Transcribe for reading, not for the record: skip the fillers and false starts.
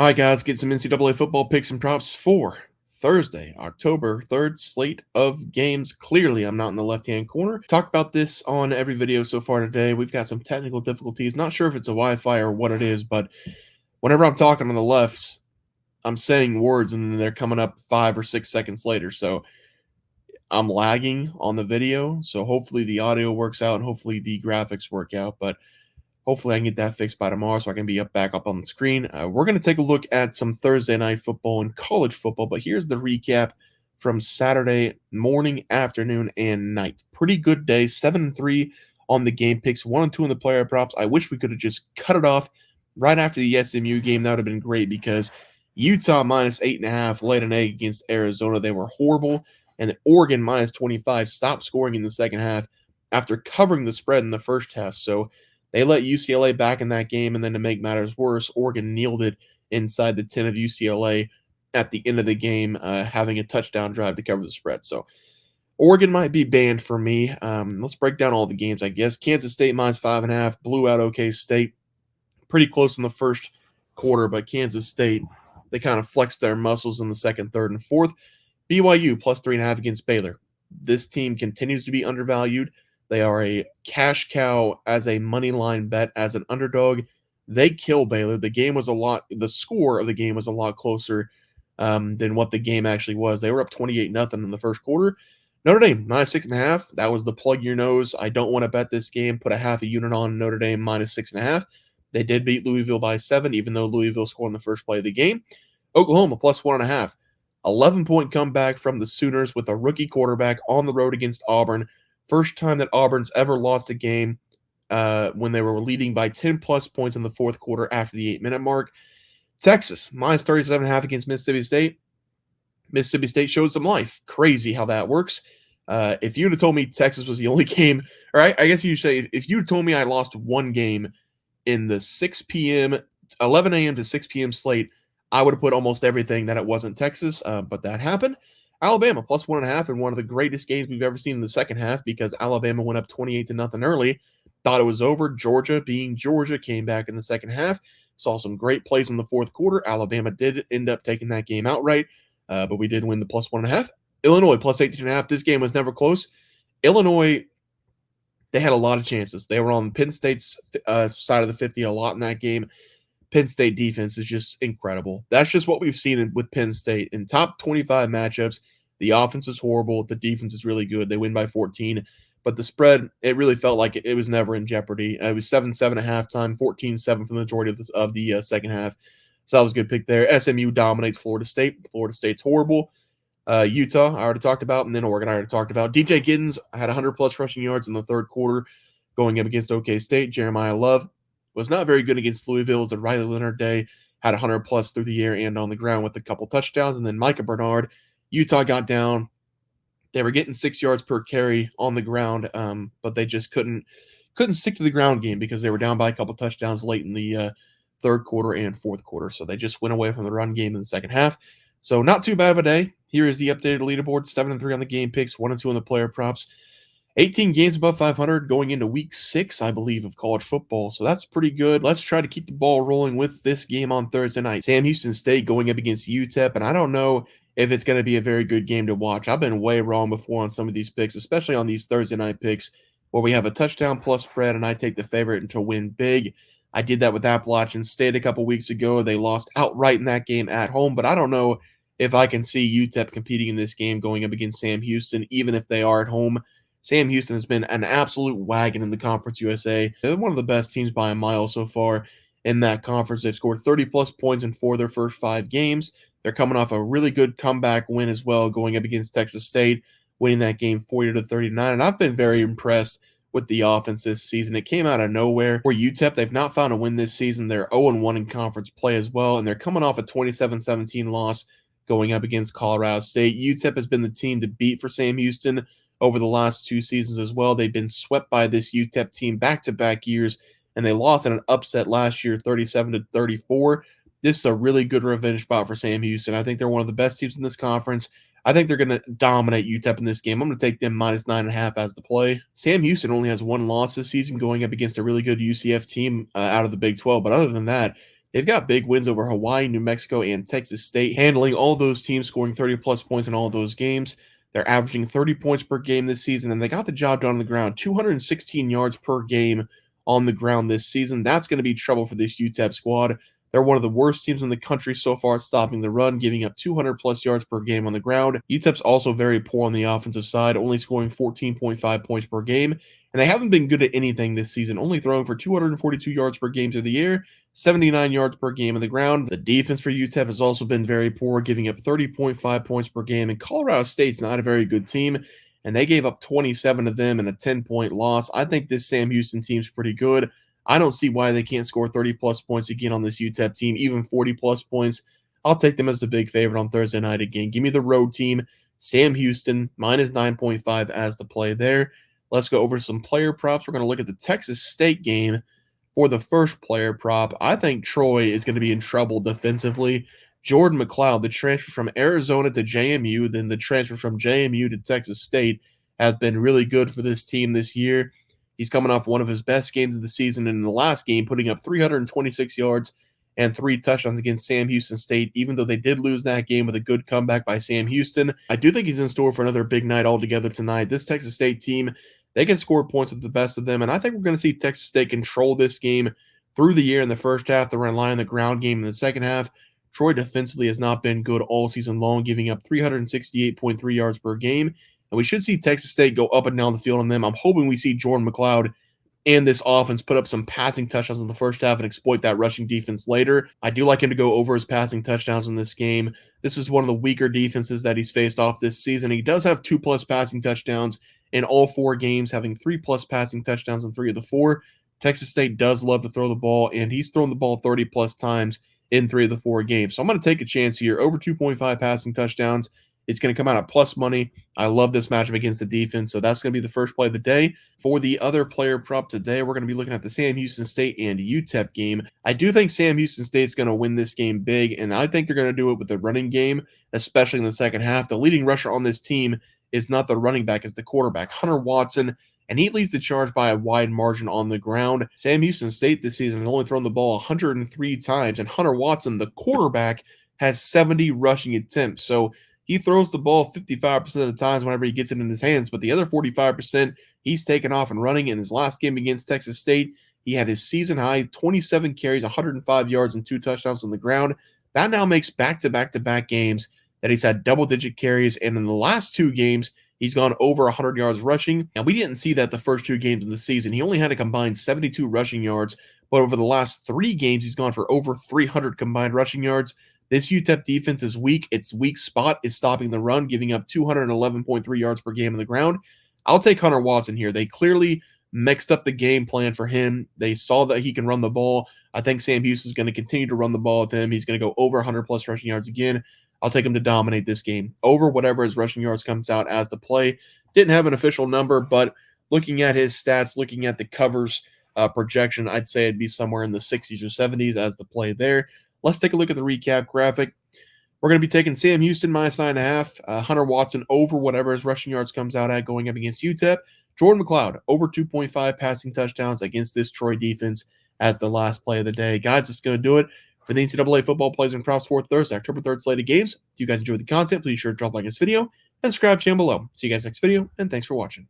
All right, guys, get some NCAA football picks and props for Thursday, October 3rd. Slate of games. Clearly, I'm not in the left-hand corner. Talked about this on every video so far today. We've got some technical difficulties. Not sure if it's a Wi-Fi or what it is, but whenever I'm talking on the left, I'm saying words and then they're coming up 5 or 6 seconds later. So I'm lagging on the video. So hopefully the audio works out and hopefully the graphics work out. But hopefully, I can get that fixed by tomorrow so I can be back up on the screen. We're going to take a look at some Thursday night football and college football, but here's the recap from Saturday morning, afternoon, and night. Pretty good day. 7-3 on the game picks, 1-2 in the player props. I wish we could have just cut it off right after the SMU game. That would have been great because Utah minus 8.5 laid an egg against Arizona. They were horrible. And Oregon minus 25 stopped scoring in the second half after covering the spread in the first half. So they let UCLA back in that game, and then to make matters worse, Oregon kneeled it inside the 10 of UCLA at the end of the game, having a touchdown drive to cover the spread. So Oregon might be banned for me. Let's break down all the games, I guess. Kansas State minus 5.5 blew out OK State. Pretty close in the first quarter, but Kansas State, they kind of flexed their muscles in the second, third, and fourth. BYU plus 3.5 against Baylor. This team continues to be undervalued. They are a cash cow as a money line bet as an underdog. They kill Baylor. The score of the game was a lot closer than what the game actually was. They were up 28-0 in the first quarter. Notre Dame minus 6.5. That was the plug your nose. I don't want to bet this game. Put a half a unit on Notre Dame minus 6.5. They did beat Louisville by 7, even though Louisville scored in the first play of the game. Oklahoma plus 1.5. 11-point comeback from the Sooners with a rookie quarterback on the road against Auburn. First time that Auburn's ever lost a game when they were leading by 10-plus points in the fourth quarter after the 8-minute mark. Texas, minus 37.5 against Mississippi State. Mississippi State showed some life. Crazy how that works. If you'd have told me Texas was the only game, or I guess you'd say if you'd told me I lost one game in the 6 p.m., 11 a.m. to 6 p.m. slate, I would have put almost everything that it wasn't Texas, but that happened. Alabama plus 1.5 in one of the greatest games we've ever seen in the second half because Alabama went up 28-0 early. Thought it was over. Georgia, being Georgia, came back in the second half. Saw some great plays in the fourth quarter. Alabama did end up taking that game outright, but we did win the plus 1.5. Illinois plus 18.5. This game was never close. Illinois, they had a lot of chances. They were on Penn State's side of the 50 a lot in that game. Penn State defense is just incredible. That's just what we've seen with Penn State. In top 25 matchups, the offense is horrible. The defense is really good. They win by 14. But the spread, it really felt like it was never in jeopardy. It was 7-7 at halftime, 14-7 for the majority of the second half. So that was a good pick there. SMU dominates Florida State. Florida State's horrible. Utah, I already talked about, and then Oregon, I already talked about. DJ Giddens had 100-plus rushing yards in the third quarter going up against OK State. Jeremiah Love was not very good against Louisville. It was a Riley Leonard day, had 100-plus through the air and on the ground with a couple touchdowns. And then Micah Bernard, Utah got down. They were getting 6 yards per carry on the ground, but they just couldn't stick to the ground game because they were down by a couple touchdowns late in the third quarter and fourth quarter. So they just went away from the run game in the second half. So not too bad of a day. Here is the updated leaderboard, 7-3 on the game picks, 1-2 on the player props. 18 games above 500 going into week 6, I believe, of college football. So that's pretty good. Let's try to keep the ball rolling with this game on Thursday night. Sam Houston State going up against UTEP, and I don't know if it's going to be a very good game to watch. I've been way wrong before on some of these picks, especially on these Thursday night picks where we have a touchdown plus spread and I take the favorite to win big. I did that with Appalachian State a couple weeks ago. They lost outright in that game at home, but I don't know if I can see UTEP competing in this game going up against Sam Houston, even if they are at home. Sam Houston has been an absolute wagon in the Conference USA. They're one of the best teams by a mile so far in that conference. They've scored 30-plus points in 4 of their first 5 games. They're coming off a really good comeback win as well, going up against Texas State, winning that game 40-39. And I've been very impressed with the offense this season. It came out of nowhere. For UTEP, they've not found a win this season. They're 0-1 in conference play as well, and they're coming off a 27-17 loss going up against Colorado State. UTEP has been the team to beat for Sam Houston over the last 2 seasons as well. They've been swept by this UTEP team back-to-back years, and they lost in an upset last year, 37-34. This is a really good revenge spot for Sam Houston. I think they're one of the best teams in this conference. I think they're going to dominate UTEP in this game. I'm going to take them minus 9.5 as the play. Sam Houston only has 1 loss this season going up against a really good UCF team out of the Big 12. But other than that, They've got big wins over Hawaii, New Mexico, and Texas State, handling all those teams, scoring 30-plus points in all of those games. They're averaging 30 points per game this season, and they got the job done on the ground, 216 yards per game on the ground this season. That's going to be trouble for this UTEP squad. They're one of the worst teams in the country so far at stopping the run, giving up 200-plus yards per game on the ground. UTEP's also very poor on the offensive side, only scoring 14.5 points per game, and they haven't been good at anything this season, only throwing for 242 yards per game through the air, 79 yards per game on the ground. The defense for UTEP has also been very poor, giving up 30.5 points per game, and Colorado State's not a very good team, and they gave up 27 of them in a 10-point loss. I think this Sam Houston team's pretty good. I don't see why they can't score 30-plus points again on this UTEP team, even 40-plus points. I'll take them as the big favorite on Thursday night again. Give me the road team, Sam Houston, minus 9.5 as the play there. Let's go over some player props. We're going to look at the Texas State game for the first player prop. I think Troy is going to be in trouble defensively. Jordan McLeod, the transfer from Arizona to JMU, then the transfer from JMU to Texas State, has been really good for this team this year. He's coming off one of his best games of the season, and in the last game, putting up 326 yards and 3 touchdowns against Sam Houston State, even though they did lose that game with a good comeback by Sam Houston. I do think he's in store for another big night altogether tonight. This Texas State team, they can score points with the best of them, and I think we're going to see Texas State control this game through the year in the first half. They're relying on the ground game in the second half. Troy defensively has not been good all season long, giving up 368.3 yards per game, and we should see Texas State go up and down the field on them. I'm hoping we see Jordan McLeod and this offense put up some passing touchdowns in the first half and exploit that rushing defense later. I do like him to go over his passing touchdowns in this game. This is one of the weaker defenses that he's faced off this season. He does have 2+ passing touchdowns in all 4 games, having 3+ passing touchdowns in 3 of the 4. Texas State does love to throw the ball, and he's thrown the ball 30+ times in 3 of the 4 games. So I'm going to take a chance here. Over 2.5 passing touchdowns. It's going to come out at plus money. I love this matchup against the defense, so that's going to be the first play of the day. For the other player prop today, we're going to be looking at the Sam Houston State and UTEP game. I do think Sam Houston State's going to win this game big, and I think they're going to do it with the running game, especially in the second half. The leading rusher on this team is not the running back, it's the quarterback, Hunter Watson, and he leads the charge by a wide margin on the ground. Sam Houston State this season has only thrown the ball 103 times, and Hunter Watson, the quarterback, has 70 rushing attempts. So he throws the ball 55% of the times whenever he gets it in his hands, but the other 45%, he's taken off and running. In his last game against Texas State, he had his season high 27 carries, 105 yards, and 2 touchdowns on the ground. That now makes back-to-back-to-back games that he's had double-digit carries, and in the last 2 games, he's gone over 100 yards rushing. Now, we didn't see that the first 2 games of the season. He only had a combined 72 rushing yards, but over the last 3 games, he's gone for over 300 combined rushing yards. This UTEP defense is weak. Its weak spot is stopping the run, giving up 211.3 yards per game on the ground. I'll take Hunter Watson here. They clearly mixed up the game plan for him. They saw that he can run the ball. I think Sam Houston's going to continue to run the ball with him. He's going to go over 100+ rushing yards again. I'll take him to dominate this game. Over whatever his rushing yards comes out as the play. Didn't have an official number, but looking at his stats, looking at the covers projection, I'd say it'd be somewhere in the 60s or 70s as the play there. Let's take a look at the recap graphic. We're going to be taking Sam Houston minus 9.5, Hunter Watson over whatever his rushing yards comes out at going up against UTEP. Jordan McLeod over 2.5 passing touchdowns against this Troy defense as the last play of the day. Guys, that's going to do it for the NCAA football plays and props for Thursday, October 3rd slate of games. If you guys enjoyed the content, please be sure to drop a like on this video and subscribe to the channel below. See you guys next video, and thanks for watching.